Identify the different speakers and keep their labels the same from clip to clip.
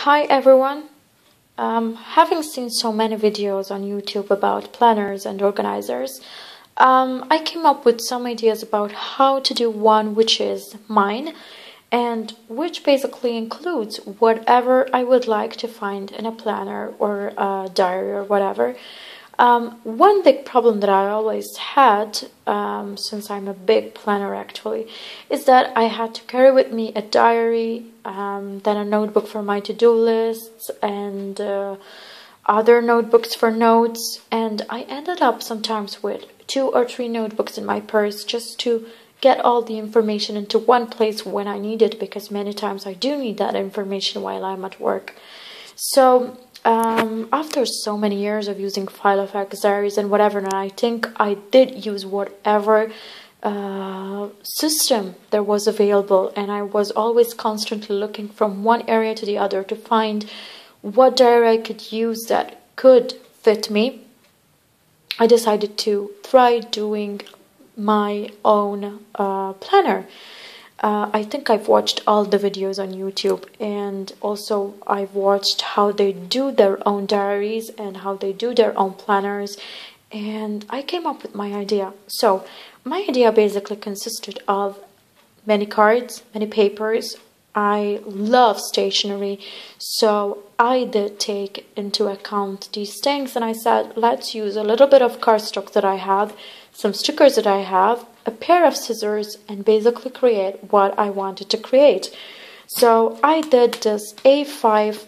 Speaker 1: Hi everyone. Having seen so many videos on YouTube about planners and organizers, I came up with some ideas about how to do one which is mine and which basically includes whatever I would like to find in a planner or a diary or whatever. One big problem that I always had, since I'm a big planner actually, is that I had to carry with me a diary, then a notebook for my to-do lists, and other notebooks for notes, and I ended up sometimes with 2 or 3 notebooks in my purse just to get all the information into one place when I need it, because many times I do need that information while I'm at work. So after so many years of using Filofax diaries and whatever, and I think I did use whatever system there was available, and I was always constantly looking from one area to the other to find what diary I could use that could fit me. I decided to try doing my own planner. I think I've watched all the videos on YouTube, and also I've watched how they do their own diaries and how they do their own planners, and I came up with my idea. So my idea basically consisted of many cards, many papers. I love stationery, so I did take into account these things, and I said, let's use a little bit of cardstock that I have, some stickers that I have, a pair of scissors, and basically create what I wanted to create. So I did this A5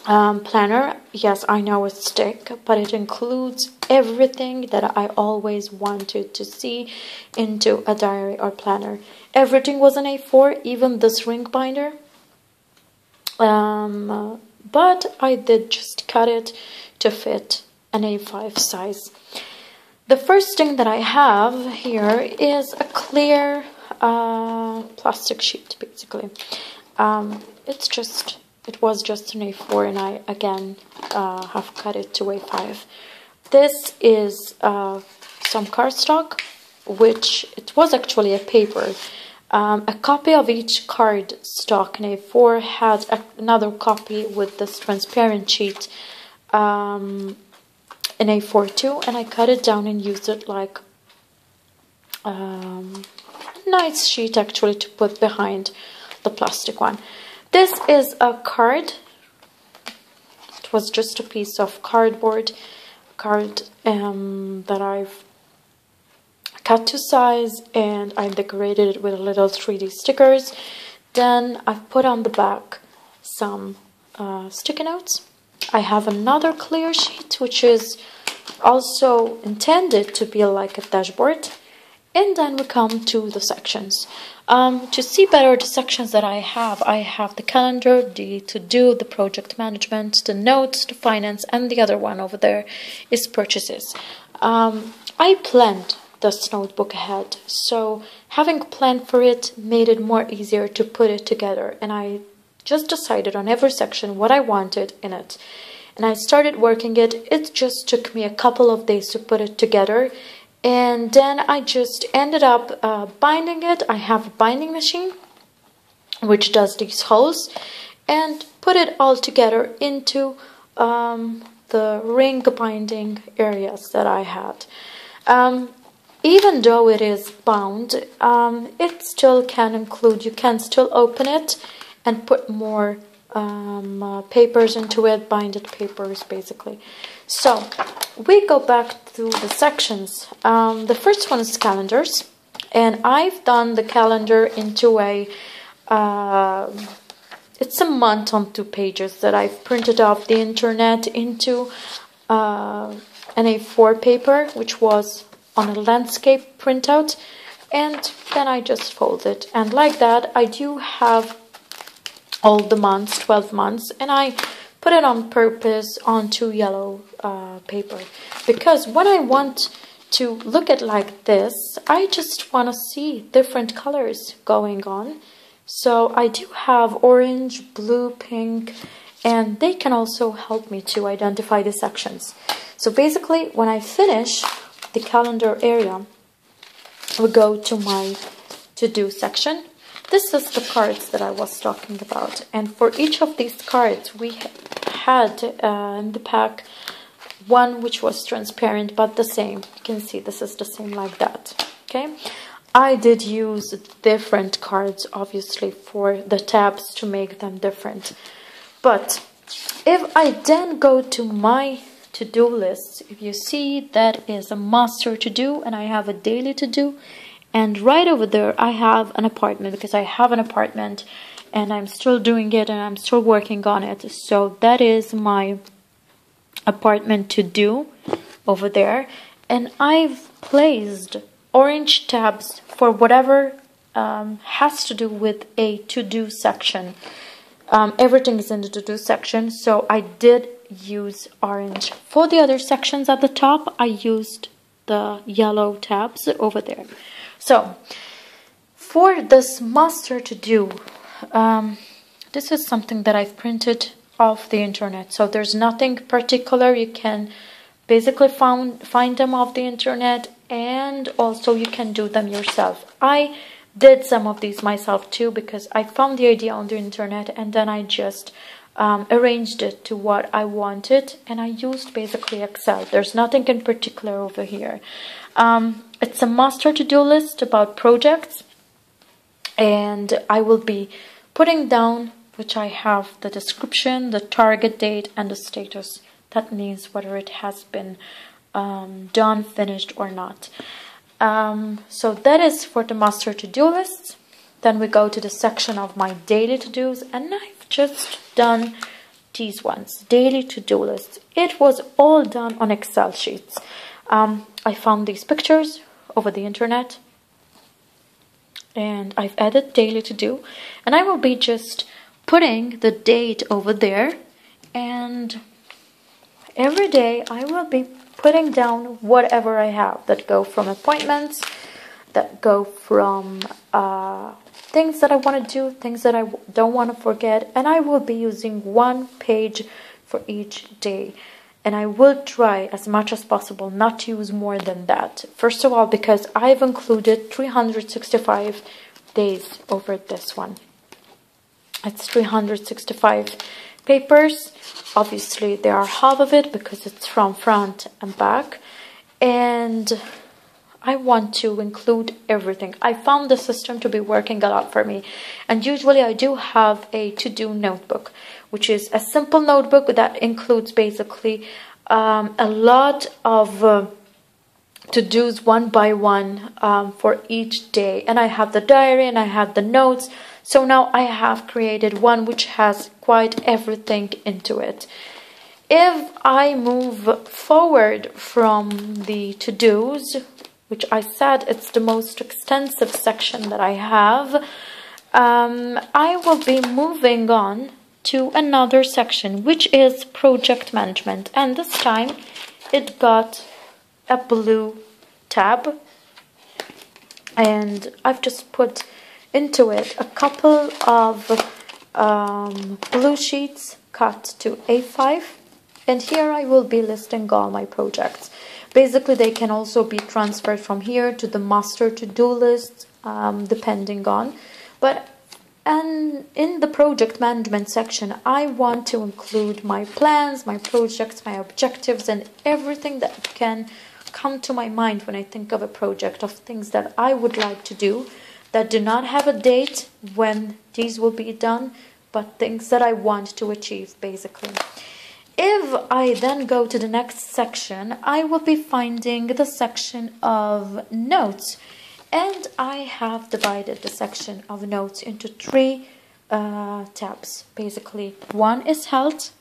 Speaker 1: planner. Yes, I know it's thick, but it includes everything that I always wanted to see into a diary or planner. Everything was an A4, even this ring binder. But I did just cut it to fit an A5 size. The first thing that I have here is a clear plastic sheet, basically. It was just an A4, and I again have cut it to A5. This is some cardstock, which it was actually a paper. A copy of each card stock in A4 had another copy with this transparent sheet in A4 too, and I cut it down and used it like a nice sheet actually to put behind the plastic one. This is a card. It was just a piece of cardboard that I've cut to size, and I decorated it with a little 3D stickers. Then I've put on the back some sticky notes. I have another clear sheet which is also intended to be like a dashboard, and then we come to the sections. To see better the sections that I have the calendar, the to-do, the project management, the notes, the finance, and the other one over there is purchases. I planned this notebook ahead, so having planned for it made it more easier to put it together, and I just decided on every section what I wanted in it, and I started working it. It just took me a couple of days to put it together, and then I just ended up binding it. I have a binding machine which does these holes, and put it all together into the ring binding areas that I had. Even though it is bound, it still can include, you can still open it and put more papers into it, binded papers basically. So we go back to the sections. The first one is calendars, and I've done the calendar into a it's a month on 2 pages that I've printed off the internet into an A4 paper, which was on a landscape printout, and then I just fold it, and like that I do have all the months, 12 months, and I put it on purpose onto yellow paper, because when I want to look at like this, I just want to see different colors going on. So I do have orange, blue, pink, and they can also help me to identify the sections. So basically, when I finish the calendar area, we go to my to-do section, this is the cards that I was talking about. And for each of these cards, we had in the pack one which was transparent, but the same. You can see this is the same like that. Okay. I did use different cards, obviously, for the tabs to make them different. But if I then go to my to-do list, if you see, that is a master to-do, and I have a daily to-do. And right over there, I have an apartment, because I have an apartment, and I'm still doing it, and I'm still working on it. So that is my apartment to-do over there. And I've placed orange tabs for whatever has to do with a to-do section. Everything is in the to-do section, so I did use orange. For the other sections at the top, I used the yellow tabs over there. So for this master to-do, this is something that I've printed off the internet, so there's nothing particular. You can basically find them off the internet, and also you can do them yourself. I did some of these myself too, because I found the idea on the internet, and then I just arranged it to what I wanted, and I used basically Excel. There's nothing in particular over here. It's a master to-do list about projects, and I will be putting down, which I have the description, the target date, and the status. That means whether it has been done, finished, or not. So that is for the master to-do lists. Then we go to the section of my daily to-dos, and I've just done these ones, daily to-do lists. It was all done on Excel sheets. I found these pictures over the internet, and I've added daily to-do, and I will be just putting the date over there, and every day I will be putting down whatever I have that go from appointments, that go from things that I want to do, things that I don't want to forget, and I will be using one page for each day. And I will try as much as possible not to use more than that. First of all, because I've included 365 days over this one. It's 365 papers. Obviously, there are half of it because it's from front and back. And I want to include everything. I found the system to be working a lot for me. And usually I do have a to-do notebook, which is a simple notebook that includes basically a lot of to-dos one by one for each day. And I have the diary and I have the notes. So now I have created one which has quite everything into it. If I move forward from the to-dos, which I said it's the most extensive section that I have, I will be moving on to another section, which is project management. And this time it got a blue tab, and I've just put into it a couple of blue sheets cut to A5, and here I will be listing all my projects. Basically, they can also be transferred from here to the master to-do list, depending on. And in the project management section, I want to include my plans, my projects, my objectives, and everything that can come to my mind when I think of a project, of things that I would like to do that do not have a date when these will be done, but things that I want to achieve, basically. If I then go to the next section, I will be finding the section of notes. And I have divided the section of notes into three tabs. Basically, one is health,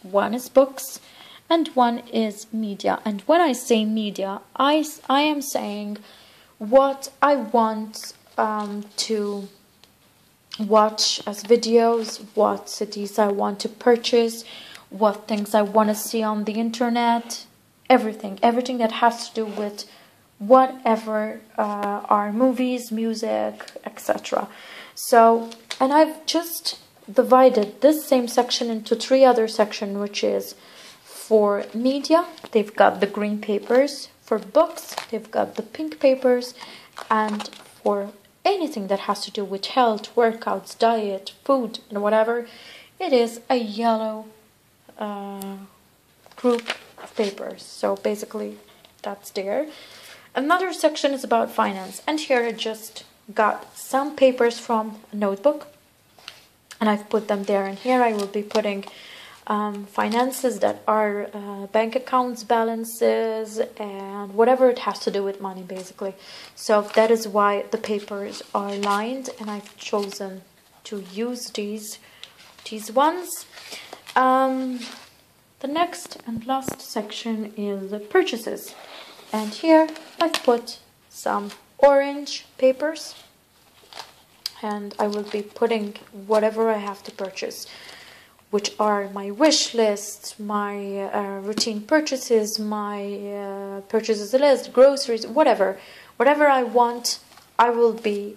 Speaker 1: one is books, and one is media. And when I say media, I am saying what I want to watch as videos, what CDs I want to purchase, what things I want to see on the internet, everything that has to do with whatever are movies, music, etc. So, and I've just divided this same section into three other sections, which is for media, they've got the green papers. For books, they've got the pink papers. And for anything that has to do with health, workouts, diet, food, and whatever, it is a yellow group of papers. So basically that's there. Another section is about finance, and here I just got some papers from a notebook and I've put them there, and here I will be putting finances that are bank accounts, balances, and whatever it has to do with money, basically. So that is why the papers are lined, and I've chosen to use these ones. The next and last section is the purchases, and here I've put some orange papers, and I will be putting whatever I have to purchase, which are my wish lists, my routine purchases, my purchases list, groceries, whatever I want. I will be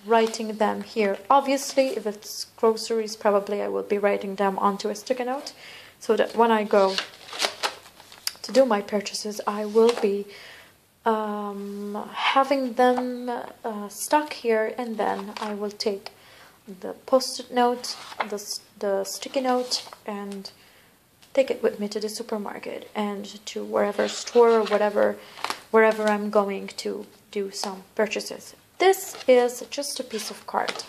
Speaker 1: writing them here. Obviously, if it's groceries, probably I will be writing them onto a sticky note, so that when I go to do my purchases, I will be having them stuck here, and then I will take the post-it note, the sticky note, and take it with me to the supermarket and to wherever store or wherever I'm going to do some purchases. This is just a piece of card.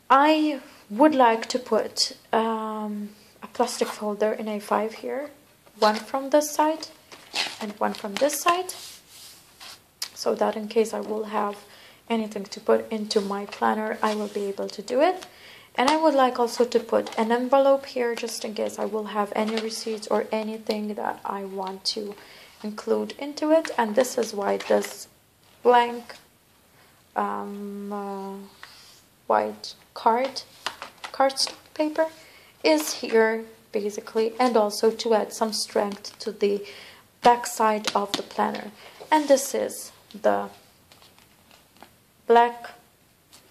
Speaker 1: I would like to put a plastic folder in A5 here, one from this side and one from this side, so that in case I will have anything to put into my planner, I will be able to do it. And I would like also to put an envelope here, just in case I will have any receipts or anything that I want to include into it. And this is why this blank white cardstock paper is here, basically, and also to add some strength to the back side of the planner. And this is the black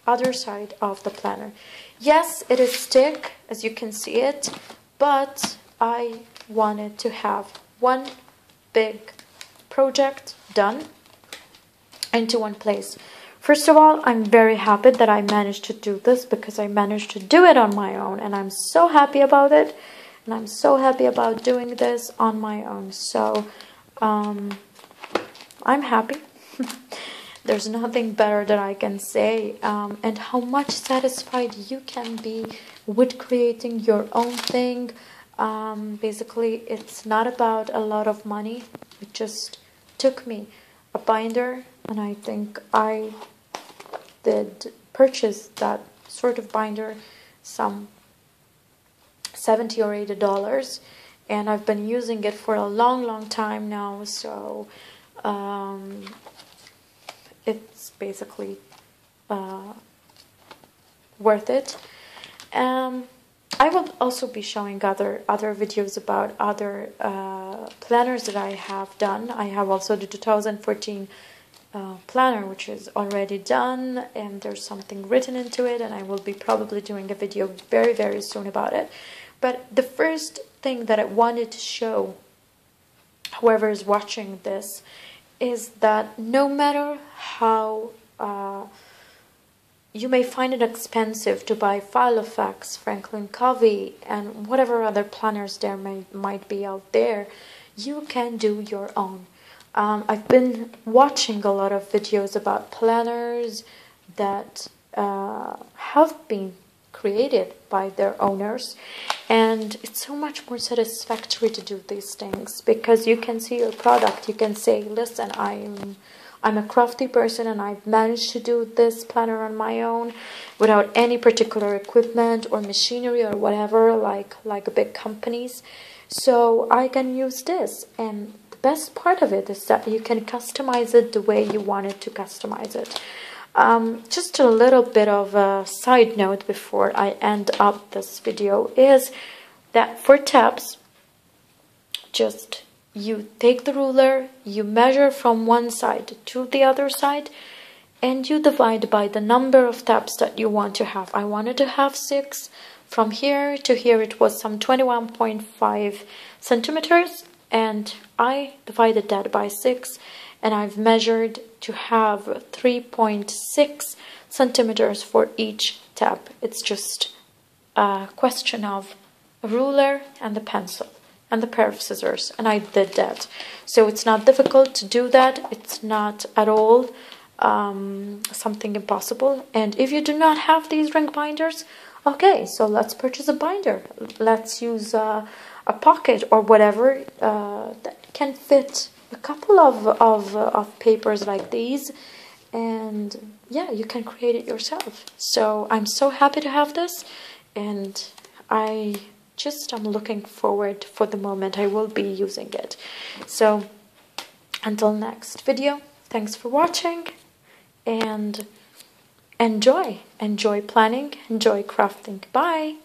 Speaker 1: other side of the planner. Yes, it is thick, as you can see it, but I wanted to have one big project done into one place. First of all, I'm very happy that I managed to do this, because I managed to do it on my own, and I'm so happy about it, and I'm so happy about doing this on my own. So I'm happy. There's nothing better that I can say, and how much satisfied you can be with creating your own thing. Basically, it's not about a lot of money. It just took me a binder, and I think I did purchase that sort of binder some $70 or $80, and I've been using it for a long time now, so it's basically worth it. I will also be showing other videos about other planners that I have done. I have also the 2014 planner, which is already done, and there's something written into it, and I will be probably doing a video very soon about it. But the first thing that I wanted to show whoever is watching this is that no matter how you may find it expensive to buy Filofax, Franklin Covey, and whatever other planners there might be out there, you can do your own. I've been watching a lot of videos about planners that have been created by their owners, and it's so much more satisfactory to do these things, because you can see your product. You can say, listen, I'm a crafty person, and I've managed to do this planner on my own without any particular equipment or machinery or whatever, like big companies. So I can use this, and the best part of it is that you can customize it the way you want it to customize it. Just a little bit of a side note before I end up this video is that for tabs, just you take the ruler, you measure from one side to the other side, and you divide by the number of tabs that you want to have. I wanted to have 6. From here to here it was some 21.5 centimeters, and I divided that by 6, and I've measured to have 3.6 centimeters for each tab. It's just a question of a ruler and a pencil and a pair of scissors, and I did that. So it's not difficult to do that. It's not at all something impossible. And if you do not have these ring binders, okay, so let's purchase a binder. Let's use a pocket or whatever that can fit a couple of papers like these, and yeah, you can create it yourself. So I'm so happy to have this, and I'm looking forward for the moment I will be using it. So until next video, thanks for watching, and enjoy planning, enjoy crafting. Bye.